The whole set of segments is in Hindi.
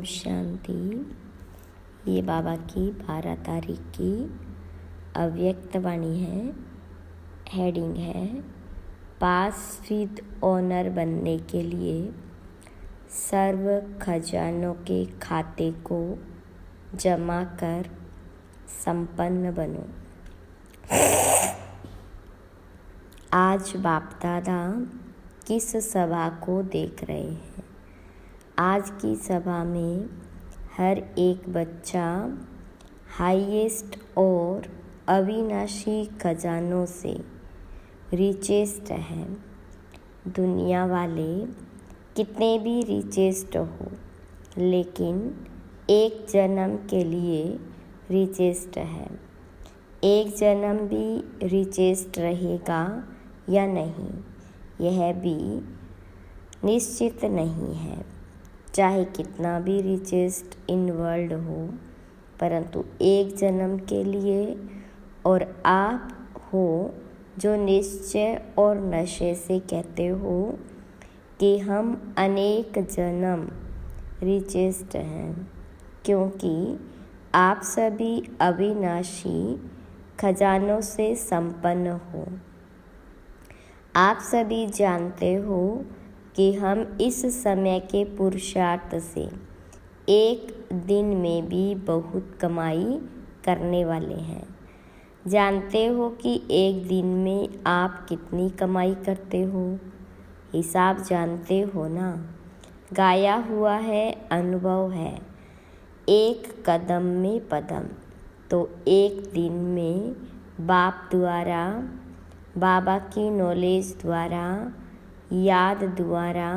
ओम शांति। ये बाबा की 12 तारीख की अव्यक्त वाणी है। हेडिंग है पास विद ऑनर बनने के लिए सर्व खजानों के खाते को जमा कर संपन्न बनो। आज बाप दादा किस सभा को देख रहे हैं? आज की सभा में हर एक बच्चा हाईएस्ट और अविनाशी खजानों से रिचेस्ट है। दुनिया वाले कितने भी रिचेस्ट हो, लेकिन एक जन्म के लिए रिचेस्ट है। एक जन्म भी रिचेस्ट रहेगा या नहीं, यह भी निश्चित नहीं है। चाहे कितना भी रिचेस्ट इन वर्ल्ड हो, परंतु एक जन्म के लिए और आप हो जो निश्चय और नशे से कहते हो कि हम अनेक जन्म रिचेस्ट हैं, क्योंकि आप सभी अविनाशी खजानों से संपन्न हो। आप सभी जानते हो कि हम इस समय के पुरुषार्थ से एक दिन में भी बहुत कमाई करने वाले हैं। जानते हो कि एक दिन में आप कितनी कमाई करते हो? हिसाब जानते हो ना? गाया हुआ है, अनुभव है। एक कदम में पदम। तो एक दिन में बाप द्वारा, बाबा की नॉलेज द्वारा, याद द्वारा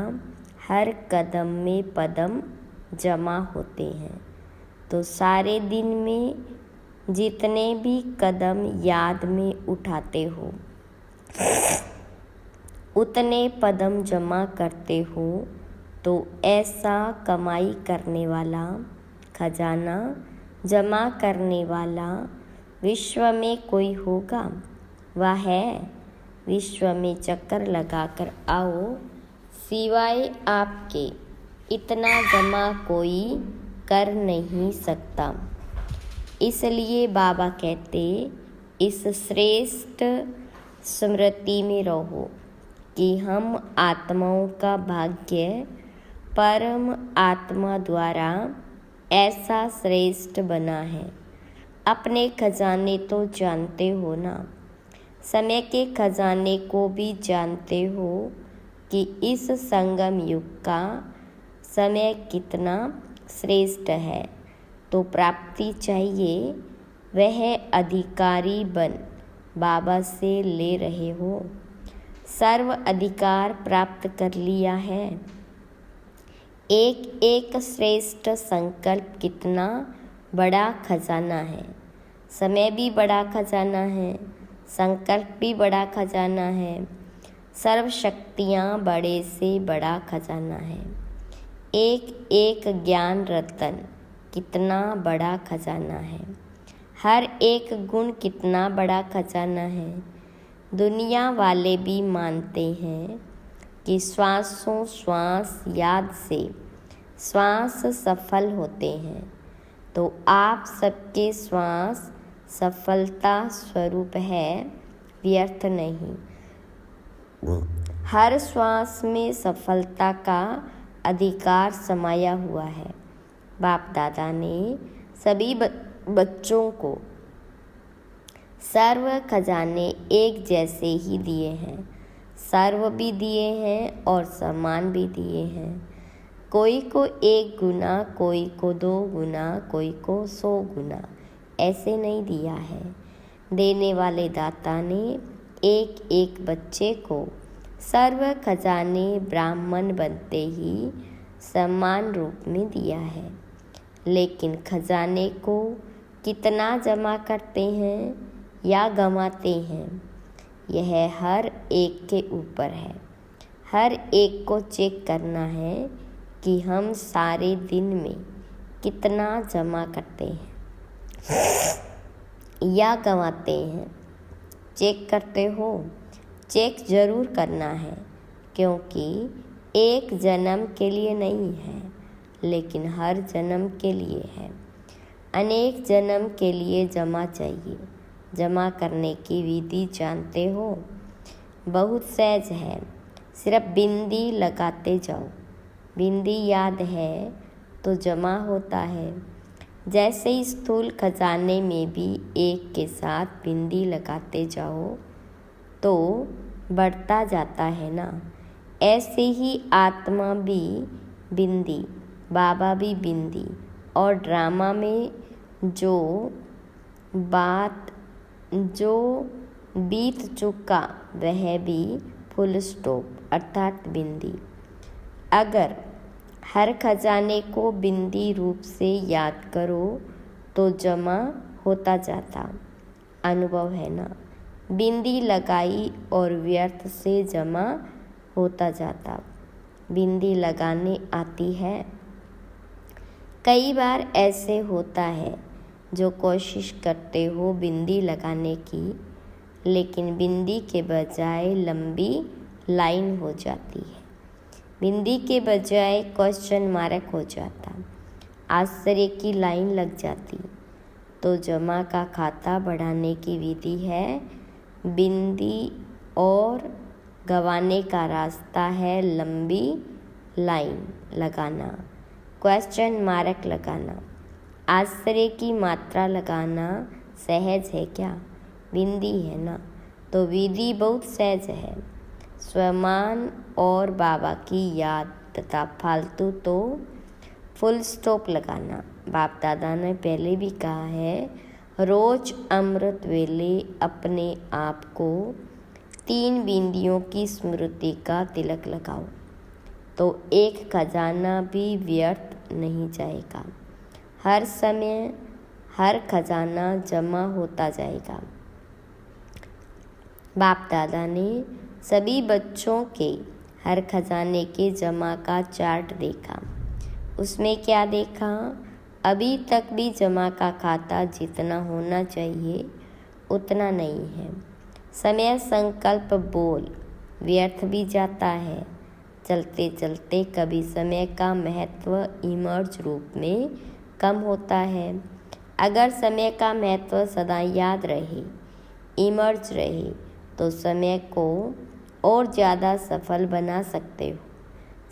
हर कदम में पदम जमा होते हैं। तो सारे दिन में जितने भी कदम याद में उठाते हो, उतने पदम जमा करते हो। तो ऐसा कमाई करने वाला, खजाना जमा करने वाला विश्व में कोई होगा? वह है। विश्व में चक्कर लगाकर आओ, सिवाय आपके इतना जमा कोई कर नहीं सकता। इसलिए बाबा कहते इस श्रेष्ठ स्मृति में रहो कि हम आत्माओं का भाग्य परम आत्मा द्वारा ऐसा श्रेष्ठ बना है। अपने खजाने तो जानते हो ना? समय के खजाने को भी जानते हो कि इस संगम युग का समय कितना श्रेष्ठ है। तो प्राप्ति चाहिए, वह अधिकारी बन बाबा से ले रहे हो। सर्व अधिकार प्राप्त कर लिया है। एक एक श्रेष्ठ संकल्प कितना बड़ा खजाना है। समय भी बड़ा खजाना है, संकल्प भी बड़ा खजाना है, सर्व शक्तियाँ बड़े से बड़ा खजाना है। एक एक ज्ञान रतन कितना बड़ा खजाना है। हर एक गुण कितना बड़ा खजाना है। दुनिया वाले भी मानते हैं कि श्वासों श्वास याद से श्वास सफल होते हैं। तो आप सबके श्वास सफलता स्वरूप है, व्यर्थ नहीं। हर श्वास में सफलता का अधिकार समाया हुआ है। बाप दादा ने सभी बच्चों को सर्व खजाने एक जैसे ही दिए हैं। सर्व भी दिए हैं और समान भी दिए हैं। कोई को 1 गुना, कोई को 2 गुना, कोई को 100 गुना, ऐसे नहीं दिया है। देने वाले दाता ने एक एक बच्चे को सर्व खजाने ब्राह्मण बनते ही समान रूप में दिया है। लेकिन खजाने को कितना जमा करते हैं या गंवाते हैं, यह हर एक के ऊपर है। हर एक को चेक करना है कि हम सारे दिन में कितना जमा करते हैं या गंवाते हैं। चेक करते हो? चेक जरूर करना है, क्योंकि एक जन्म के लिए नहीं है, लेकिन हर जन्म के लिए है। अनेक जन्म के लिए जमा चाहिए। जमा करने की विधि जानते हो? बहुत सहज है, सिर्फ बिंदी लगाते जाओ। बिंदी याद है तो जमा होता है। जैसे स्थूल खजाने में भी एक के साथ बिंदी लगाते जाओ तो बढ़ता जाता है ना, ऐसे ही आत्मा भी बिंदी, बाबा भी बिंदी, और ड्रामा में जो बीत चुका वह भी फुल स्टॉप अर्थात बिंदी। अगर हर खजाने को बिंदी रूप से याद करो तो जमा होता जाता। अनुभव है ना, बिंदी लगाई और व्यर्थ से जमा होता जाता। बिंदी लगाने आती है? कई बार ऐसे होता है जो कोशिश करते हो बिंदी लगाने की, लेकिन बिंदी के बजाय लंबी लाइन हो जाती है। बिंदी के बजाय क्वेश्चन मार्क हो जाता, आश्चर्य की लाइन लग जाती। तो जमा का खाता बढ़ाने की विधि है बिंदी, और गंवाने का रास्ता है लंबी लाइन लगाना, क्वेश्चन मार्क लगाना, आश्चर्य की मात्रा लगाना। सहज है क्या? बिंदी है ना, तो विधि बहुत सहज है। स्वमान और बाबा की याद तथा फालतू तो फुल स्टॉप लगाना। बाप दादा ने पहले भी कहा है, रोज अमृत वेले अपने आप को 3 बिंदियों की स्मृति का तिलक लगाओ तो एक खजाना भी व्यर्थ नहीं जाएगा। हर समय हर खजाना जमा होता जाएगा। बाप दादा ने सभी बच्चों के हर खजाने के जमा का चार्ट देखा। उसमें क्या देखा? अभी तक भी जमा का खाता जितना होना चाहिए उतना नहीं है। समय संकल्प बोल व्यर्थ भी जाता है। चलते चलते कभी समय का महत्व इमर्ज रूप में कम होता है। अगर समय का महत्व सदा याद रहे, इमर्ज रहे, तो समय को और ज़्यादा सफल बना सकते हो।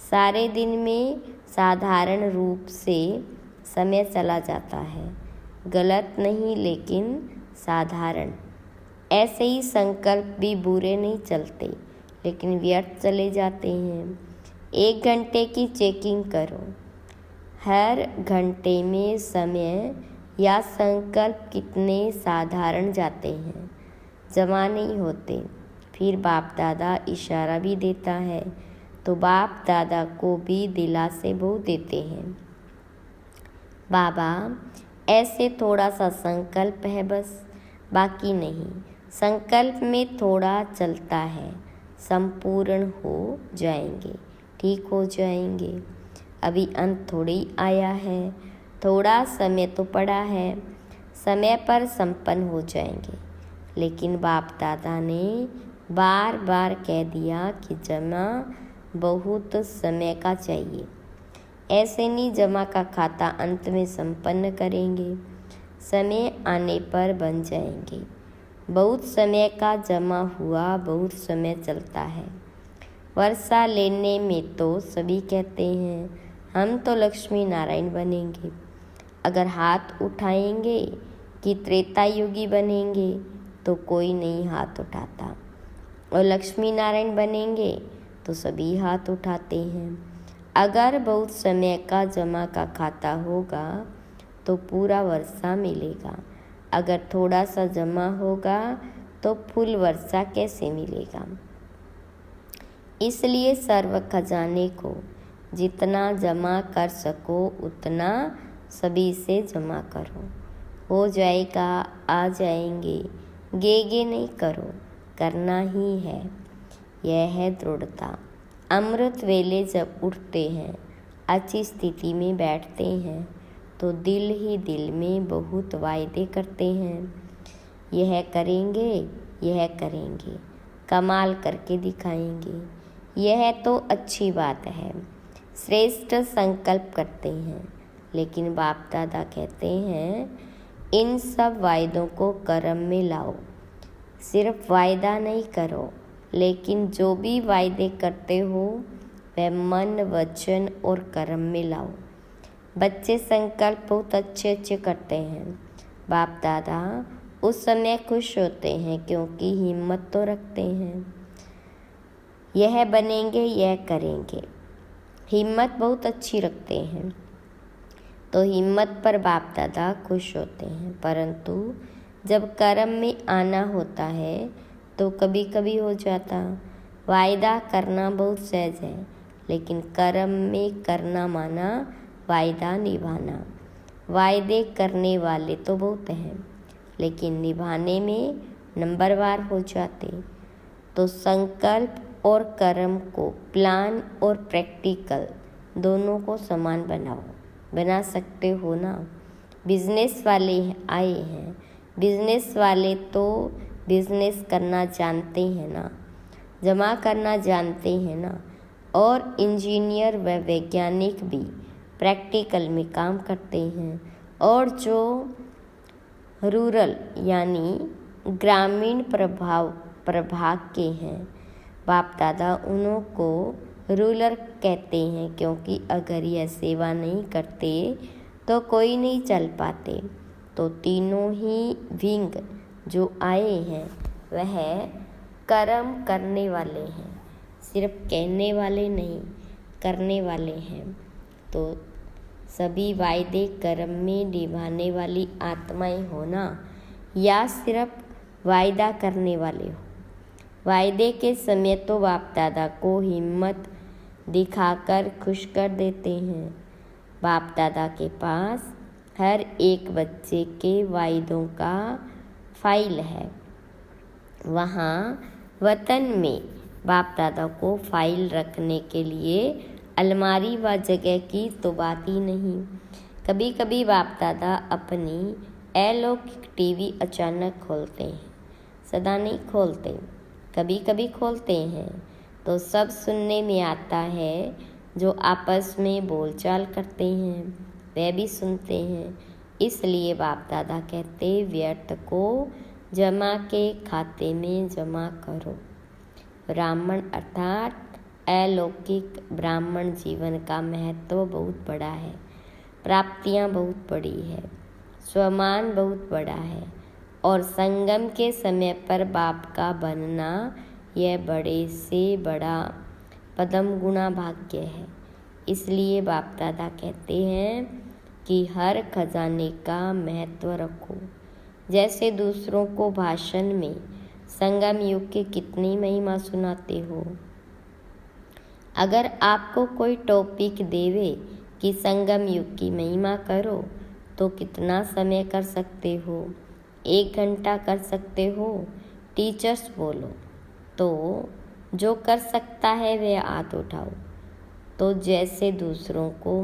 सारे दिन में साधारण रूप से समय चला जाता है, गलत नहीं लेकिन साधारण। ऐसे ही संकल्प भी बुरे नहीं चलते लेकिन व्यर्थ चले जाते हैं। 1 घंटे की चेकिंग करो। हर घंटे में समय या संकल्प कितने साधारण जाते हैं, जमा नहीं होते। फिर बाप दादा इशारा भी देता है तो बाप दादा को भी दिलासे बहुत देते हैं। बाबा ऐसे थोड़ा सा संकल्प है बस, बाकी नहीं। संकल्प में थोड़ा चलता है, संपूर्ण हो जाएंगे, ठीक हो जाएंगे। अभी अंत थोड़ी आया है, थोड़ा समय तो पड़ा है, समय पर संपन्न हो जाएंगे। लेकिन बाप दादा ने बार बार कह दिया कि जमा बहुत समय का चाहिए। ऐसे नहीं जमा का खाता अंत में संपन्न करेंगे, समय आने पर बन जाएंगे। बहुत समय का जमा हुआ बहुत समय चलता है। वर्षा लेने में तो सभी कहते हैं हम तो लक्ष्मी नारायण बनेंगे। अगर हाथ उठाएंगे कि त्रेता युगी बनेंगे तो कोई नहीं हाथ उठाता, और लक्ष्मी नारायण बनेंगे तो सभी हाथ उठाते हैं। अगर बहुत समय का जमा का खाता होगा तो पूरा वर्षा मिलेगा। अगर थोड़ा सा जमा होगा तो फुल वर्षा कैसे मिलेगा? इसलिए सर्व खजाने को जितना जमा कर सको उतना सभी से जमा करो। हो जाएगा, आ जाएंगे, गे नहीं करो, करना ही है। यह है दृढ़ता। अमृत वेले जब उठते हैं, अच्छी स्थिति में बैठते हैं तो दिल ही दिल में बहुत वायदे करते हैं। यह करेंगे, यह करेंगे, कमाल करके दिखाएंगे। यह तो अच्छी बात है। श्रेष्ठ संकल्प करते हैं, लेकिन बाप दादा कहते हैं इन सब वायदों को कर्म में लाओ। सिर्फ वायदा नहीं करो, लेकिन जो भी वायदे करते हो वह मन, वचन और कर्म में लाओ। बच्चे संकल्प बहुत अच्छे अच्छे करते हैं। बाप दादा उस समय खुश होते हैं क्योंकि हिम्मत तो रखते हैं, यह बनेंगे, यह करेंगे। हिम्मत बहुत अच्छी रखते हैं, तो हिम्मत पर बाप दादा खुश होते हैं। परंतु जब कर्म में आना होता है तो कभी कभी हो जाता। वायदा करना बहुत सहज है, लेकिन कर्म में करना माना वायदा निभाना। वायदे करने वाले तो बहुत हैं, लेकिन निभाने में नंबरवार हो जाते। तो संकल्प और कर्म को, प्लान और प्रैक्टिकल दोनों को समान बनाओ। बना सकते हो ना। बिजनेस वाले आए हैं, बिजनेस वाले तो बिजनेस करना जानते हैं ना, जमा करना जानते हैं ना। और इंजीनियर व वैज्ञानिक भी प्रैक्टिकल में काम करते हैं। और जो रूरल यानी ग्रामीण प्रभाग के हैं, बाप दादा उन्हों को रूरल कहते हैं, क्योंकि अगर यह सेवा नहीं करते तो कोई नहीं चल पाते। तो तीनों ही विंग जो आए हैं वह कर्म करने वाले हैं, सिर्फ कहने वाले नहीं, करने वाले हैं। तो सभी वायदे कर्म में निभाने वाली आत्माएं हो ना, या सिर्फ वायदा करने वाले हो। वायदे के समय तो बाप दादा को हिम्मत दिखाकर खुश कर देते हैं। बाप दादा के पास हर एक बच्चे के वायदों का फाइल है। वहाँ वतन में बाप दादा को फाइल रखने के लिए अलमारी व जगह की तो बात ही नहीं। कभी कभी बाप दादा अपनी अलौकिक टीवी अचानक खोलते हैं, सदा नहीं खोलते, कभी कभी खोलते हैं। तो सब सुनने में आता है। जो आपस में बोलचाल करते हैं वह भी सुनते हैं। इसलिए बाप दादा कहते व्यर्थ को जमा के खाते में जमा करो। ब्राह्मण अर्थात अलौकिक ब्राह्मण जीवन का महत्व बहुत बड़ा है, प्राप्तियाँ बहुत बड़ी है, स्वमान बहुत बड़ा है। और संगम के समय पर बाप का बनना यह बड़े से बड़ा पदम गुणा भाग्य है। इसलिए बाप दादा कहते हैं कि हर खजाने का महत्व रखो। जैसे दूसरों को भाषण में संगम युग की कितनी महिमा सुनाते हो। अगर आपको कोई टॉपिक देवे कि संगम युग की महिमा करो तो कितना समय कर सकते हो? 1 घंटा कर सकते हो। टीचर्स बोलो तो जो कर सकता है वह हाथ उठाओ। तो जैसे दूसरों को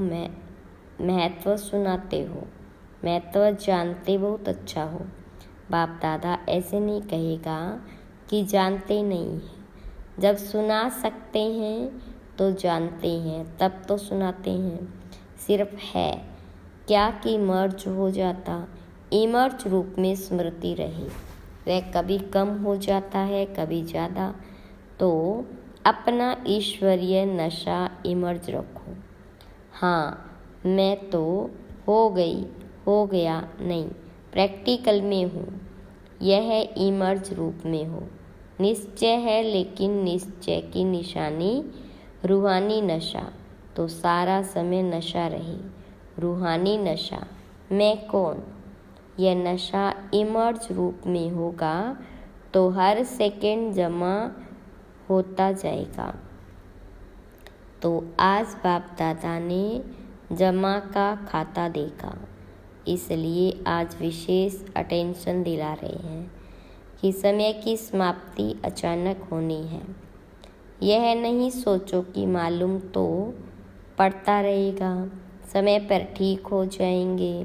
महत्व सुनाते हो, महत्व जानते बहुत अच्छा हो। बाप दादा ऐसे नहीं कहेगा कि जानते नहीं हैं। जब सुना सकते हैं तो जानते हैं, तब तो सुनाते हैं। सिर्फ है क्या कि मर्ज हो जाता, इमर्ज रूप में स्मृति रहे। वह कभी कम हो जाता है, कभी ज़्यादा। तो अपना ईश्वरीय नशा इमर्ज रखो। हाँ, मैं तो हो गई, हो गया नहीं, प्रैक्टिकल में हूँ, यह इमर्ज रूप में हो। निश्चय है, लेकिन निश्चय की निशानी रूहानी नशा। तो सारा समय नशा रहे, रूहानी नशा। मैं कौन? यह नशा इमर्ज रूप में होगा तो हर सेकंड जमा होता जाएगा। तो आज बाप दादा ने जमा का खाता देखा, इसलिए आज विशेष अटेंशन दिला रहे हैं कि समय की समाप्ति अचानक होनी है। यह नहीं सोचो कि मालूम तो पड़ता रहेगा, समय पर ठीक हो जाएंगे।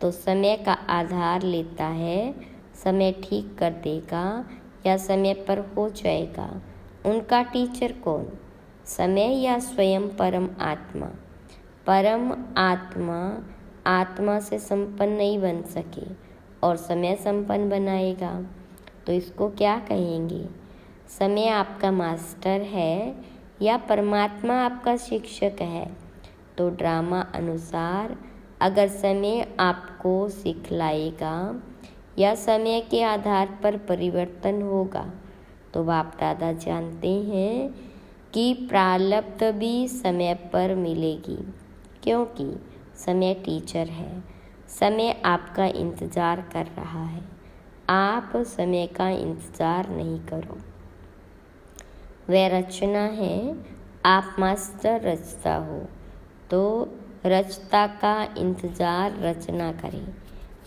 तो समय का आधार लेता है, समय ठीक कर देगा या समय पर हो जाएगा। उनका टीचर कौन? समय या स्वयं परम आत्मा? परम आत्मा आत्मा से संपन्न नहीं बन सके और समय संपन्न बनाएगा, तो इसको क्या कहेंगे? समय आपका मास्टर है या परमात्मा आपका शिक्षक है? तो ड्रामा अनुसार अगर समय आपको सिखलाएगा या समय के आधार पर परिवर्तन होगा, तो बाप दादा जानते हैं कि प्रारब्ध भी समय पर मिलेगी, क्योंकि समय टीचर है। समय आपका इंतज़ार कर रहा है, आप समय का इंतज़ार नहीं करो। वह रचना है, आप मास्टर रचता हो, तो रचता का इंतज़ार रचना करें।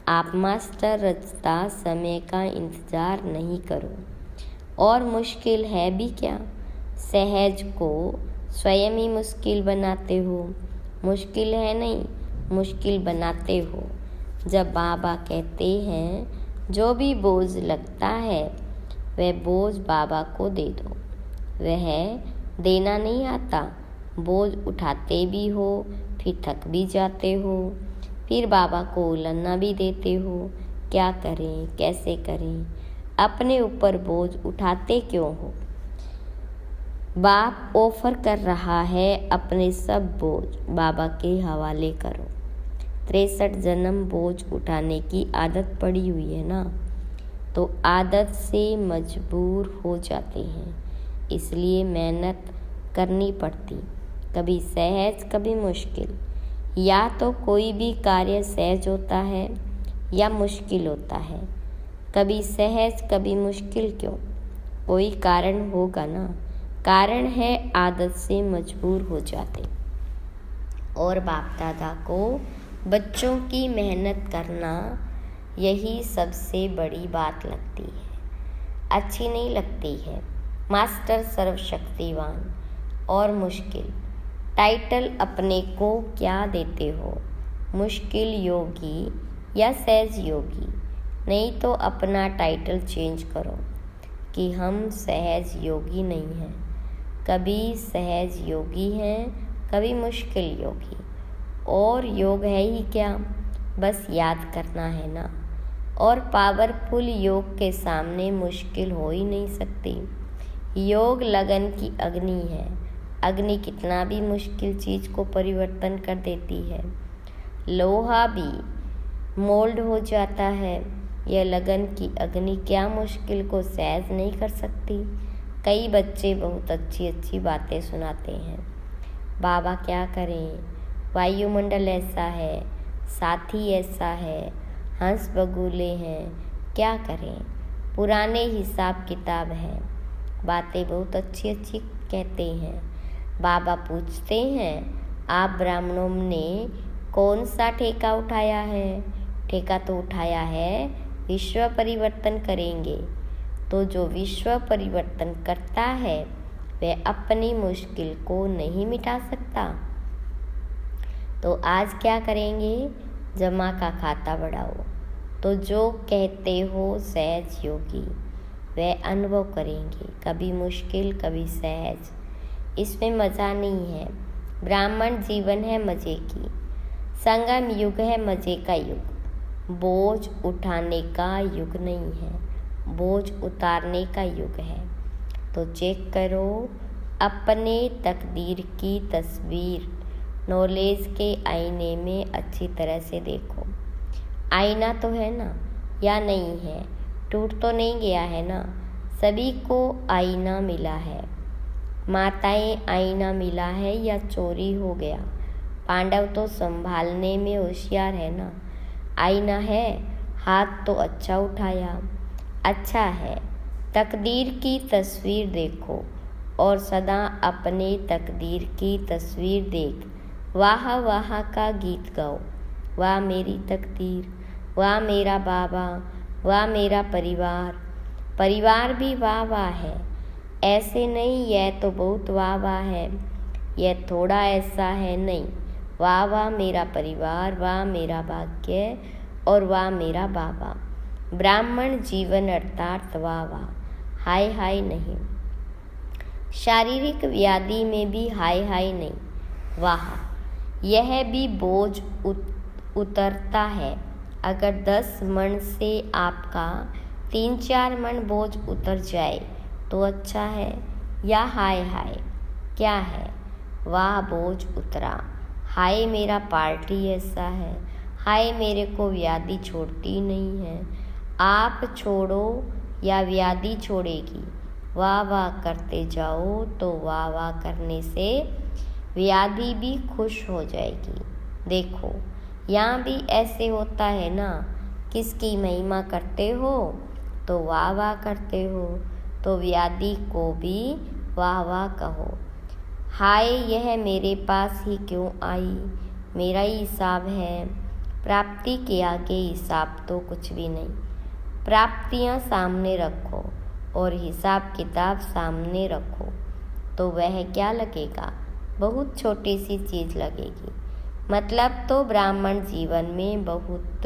आप मास्टर रचता समय का इंतज़ार नहीं करो। और मुश्किल है भी क्या? सहज को स्वयं ही मुश्किल बनाते हो। मुश्किल है नहीं, मुश्किल बनाते हो। जब बाबा कहते हैं जो भी बोझ लगता है वह बोझ बाबा को दे दो, वह देना नहीं आता। बोझ उठाते भी हो, फिर थक भी जाते हो, फिर बाबा को उलन्ना भी देते हो। क्या करें, कैसे करें? अपने ऊपर बोझ उठाते क्यों हो? बाप ऑफर कर रहा है, अपने सब बोझ बाबा के हवाले करो। 63 जन्म बोझ उठाने की आदत पड़ी हुई है ना, तो आदत से मजबूर हो जाते हैं, इसलिए मेहनत करनी पड़ती, कभी सहज कभी मुश्किल। या तो कोई भी कार्य सहज होता है या मुश्किल होता है, कभी सहज कभी मुश्किल क्यों? कोई कारण होगा ना। कारण है आदत से मजबूर हो जाते। और बाप दादा को बच्चों की मेहनत करना यही सबसे बड़ी बात लगती है, अच्छी नहीं लगती है। मास्टर सर्वशक्तिवान और मुश्किल टाइटल अपने को क्या देते हो? मुश्किल योगी या सहज योगी? नहीं तो अपना टाइटल चेंज करो कि हम सहज योगी नहीं हैं, कभी सहज योगी हैं, कभी मुश्किल योगी। और योग है ही क्या, बस याद करना है ना। और पावरफुल योग के सामने मुश्किल हो ही नहीं सकती। योग लगन की अग्नि है, अग्नि कितना भी मुश्किल चीज़ को परिवर्तन कर देती है। लोहा भी मोल्ड हो जाता है, यह लगन की अग्नि क्या मुश्किल को सहज नहीं कर सकती? कई बच्चे बहुत अच्छी अच्छी बातें सुनाते हैं, बाबा क्या करें, वायुमंडल ऐसा है, साथी ऐसा है, हंस बगुले हैं, क्या करें, पुराने हिसाब किताब हैं, बातें बहुत अच्छी अच्छी कहते हैं। बाबा पूछते हैं, आप ब्राह्मणों ने कौन सा ठेका उठाया है? ठेका तो उठाया है विश्व परिवर्तन करेंगे। तो जो विश्व परिवर्तन करता है वह अपनी मुश्किल को नहीं मिटा सकता। तो आज क्या करेंगे? जमा का खाता बढ़ाओ। तो जो कहते हो सहज योगी, वह अनुभव करेंगे, कभी मुश्किल कभी सहज। इसमें मज़ा नहीं है। ब्राह्मण जीवन है मज़े की, संगम युग है मज़े का युग। बोझ उठाने का युग नहीं है, बोझ उतारने का युग है। तो चेक करो अपने तकदीर की तस्वीर, नॉलेज के आईने में अच्छी तरह से देखो। आईना तो है ना, या नहीं है? टूट तो नहीं गया है ना? सभी को आईना मिला है। माताएं आईना मिला है या चोरी हो गया? पांडव तो संभालने में होशियार है ना। आईना है, हाथ तो अच्छा उठाया, अच्छा है। तकदीर की तस्वीर देखो और सदा अपने तकदीर की तस्वीर देख वाह वाह का गीत गाओ। वाह मेरी तकदीर, वाह मेरा बाबा, वाह मेरा परिवार। परिवार भी वाह वाह है, ऐसे नहीं यह तो बहुत वाह वाह है, यह थोड़ा ऐसा है नहीं। वाह वाह मेरा परिवार, वाह मेरा भाग्य और वाह मेरा बाबा। ब्राह्मण जीवन अर्थात वाह वाह, हाय हाय नहीं। शारीरिक व्याधि में भी हाय हाय नहीं, वाह, यह भी बोझ उतरता है। अगर 10 मन से आपका 3-4 मन बोझ उतर जाए तो अच्छा है, या हाय हाय क्या है, वाह बोझ उतरा, हाय मेरा पार्टी ऐसा है, हाय मेरे को व्याधि छोड़ती नहीं है। आप छोड़ो या व्याधि छोड़ेगी, वाह वाह करते जाओ तो वाह वाह करने से व्याधि भी खुश हो जाएगी। देखो यहाँ भी ऐसे होता है ना, किसकी महिमा करते हो तो वाह वाह करते हो, तो व्याधि को भी वाह वाह कहो। हाय यह मेरे पास ही क्यों आई, मेरा ही हिसाब है। प्राप्ति के आगे हिसाब तो कुछ भी नहीं। प्राप्तियाँ सामने रखो और हिसाब किताब सामने रखो तो वह क्या लगेगा, बहुत छोटी सी चीज़ लगेगी। मतलब तो ब्राह्मण जीवन में बहुत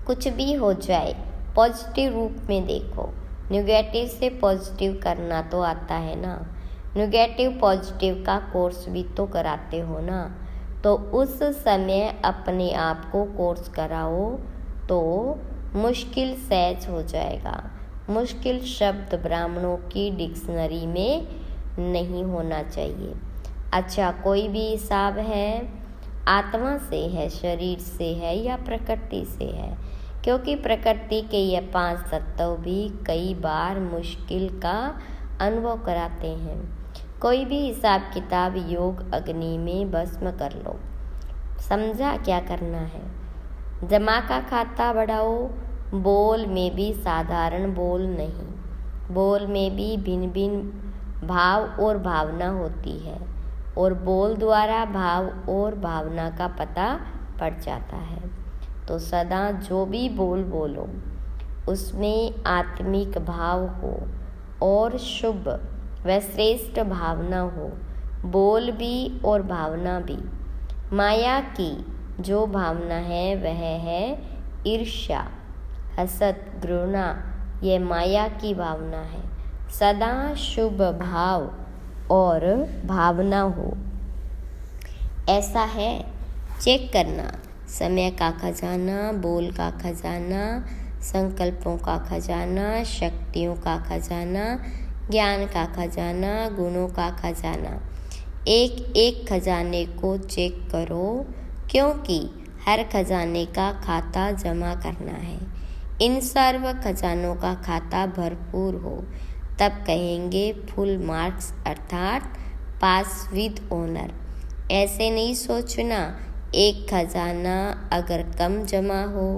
कुछ भी हो जाए पॉजिटिव रूप में देखो। नेगेटिव से पॉजिटिव करना तो आता है ना, नेगेटिव पॉजिटिव का कोर्स भी तो कराते हो ना, तो उस समय अपने आप को कोर्स कराओ तो मुश्किल सहज हो जाएगा। मुश्किल शब्द ब्राह्मणों की डिक्शनरी में नहीं होना चाहिए। अच्छा, कोई भी हिसाब है, आत्मा से है, शरीर से है या प्रकृति से है, क्योंकि प्रकृति के ये 5 तत्व भी कई बार मुश्किल का अनुभव कराते हैं। कोई भी हिसाब किताब योग अग्नि में भस्म कर लो। समझा क्या करना है? जमा का खाता बढ़ाओ। बोल में भी साधारण बोल नहीं, बोल में भी भिन्न भिन्न भाव और भावना होती है, और बोल द्वारा भाव और भावना का पता पड़ जाता है। तो सदा जो भी बोल बोलो उसमें आत्मिक भाव हो और शुभ व श्रेष्ठ भावना हो, बोल भी और भावना भी। माया की जो भावना है वह है ईर्ष्या, हसद, घृणा, ये माया की भावना है। सदा शुभ भाव और भावना हो, ऐसा है। चेक करना, समय का खजाना, बोल का खजाना, संकल्पों का खजाना, शक्तियों का खजाना, ज्ञान का खजाना, गुणों का खजाना। एक एक खजाने को चेक करो, क्योंकि हर खजाने का खाता जमा करना है। इन सर्व खजानों का खाता भरपूर हो तब कहेंगे फुल मार्क्स, अर्थात पास विद ऑनर। ऐसे नहीं सोचना एक खजाना अगर कम जमा हो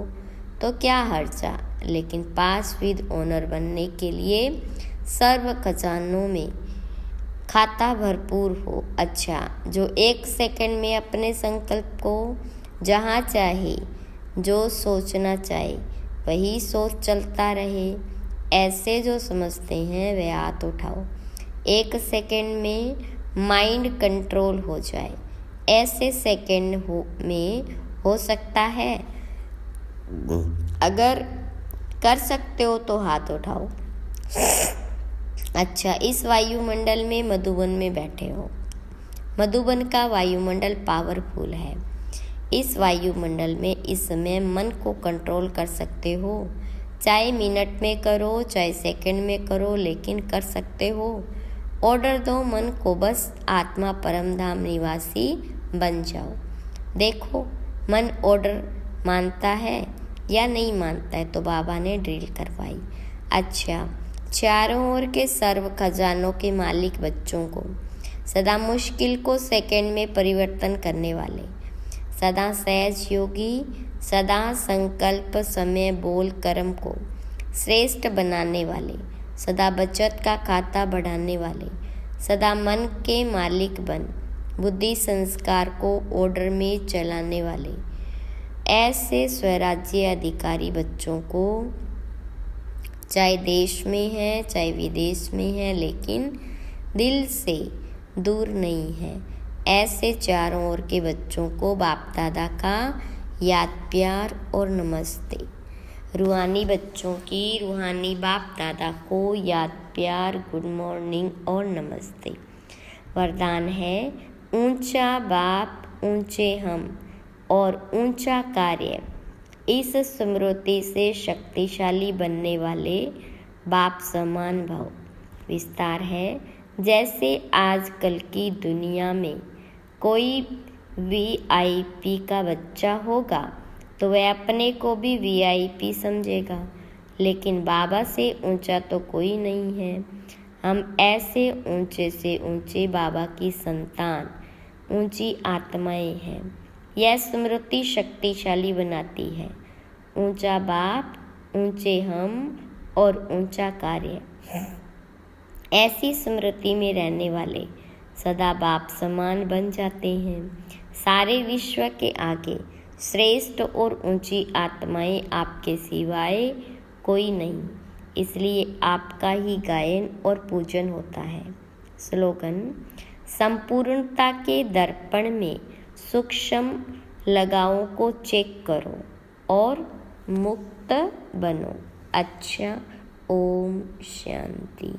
तो क्या हर्जा, लेकिन पास विद ऑनर बनने के लिए सर्व खजानों में खाता भरपूर हो। अच्छा, जो 1 सेकंड में अपने संकल्प को जहाँ चाहे जो सोचना चाहे वही सोच चलता रहे, ऐसे जो समझते हैं वे हाथ उठाओ। 1 सेकंड में माइंड कंट्रोल हो जाए, ऐसे सेकंड में हो सकता है? अगर कर सकते हो तो हाथ उठाओ। अच्छा, इस वायुमंडल में मधुबन में बैठे हो। मधुबन का वायुमंडल पावरफुल है। इस वायुमंडल में इस समय मन को कंट्रोल कर सकते हो, चाहे मिनट में करो चाहे सेकंड में करो, लेकिन कर सकते हो। ऑर्डर दो मन को, बस आत्मा परम धाम निवासी बन जाओ। देखो मन ऑर्डर मानता है या नहीं मानता है, तो बाबा ने ड्रिल करवाई। अच्छा, चारों ओर के सर्व खजानों के मालिक बच्चों को, सदा मुश्किल को सेकंड में परिवर्तन करने वाले, सदा सहज योगी, सदा संकल्प समय बोल कर्म को श्रेष्ठ बनाने वाले, सदा बचत का खाता बढ़ाने वाले, सदा मन के मालिक बन बुद्धि संस्कार को ऑर्डर में चलाने वाले, ऐसे स्वराज्य अधिकारी बच्चों को, चाहे देश में है चाहे विदेश में है, लेकिन दिल से दूर नहीं है, ऐसे चारों ओर के बच्चों को बाप दादा का याद प्यार और नमस्ते। रूहानी बच्चों की रूहानी बाप दादा को याद प्यार, गुड मॉर्निंग और नमस्ते। वरदान है ऊंचा बाप ऊंचे हम और ऊंचा कार्य। इस स्मृति से शक्तिशाली बनने वाले बाप समान भव। विस्तार है जैसे आजकल की दुनिया में कोई VIP का बच्चा होगा तो वह अपने को भी VIP समझेगा, लेकिन बाबा से ऊंचा तो कोई नहीं है। हम ऐसे ऊंचे से ऊंचे बाबा की संतान, ऊंची आत्माएं हैं। यह स्मृति शक्तिशाली बनाती है। ऊंचा बाप, ऊंचे हम और ऊंचा कार्य। ऐसी स्मृति में रहने वाले सदा बाप समान बन जाते हैं। सारे विश्व के आगे श्रेष्ठ और ऊंची आत्माएं आपके सिवाय कोई नहीं, इसलिए आपका ही गायन और पूजन होता है। स्लोगन: संपूर्णता के दर्पण में सूक्ष्म लगावों को चेक करो और मुक्त बनो। अच्छा, ओम शांति।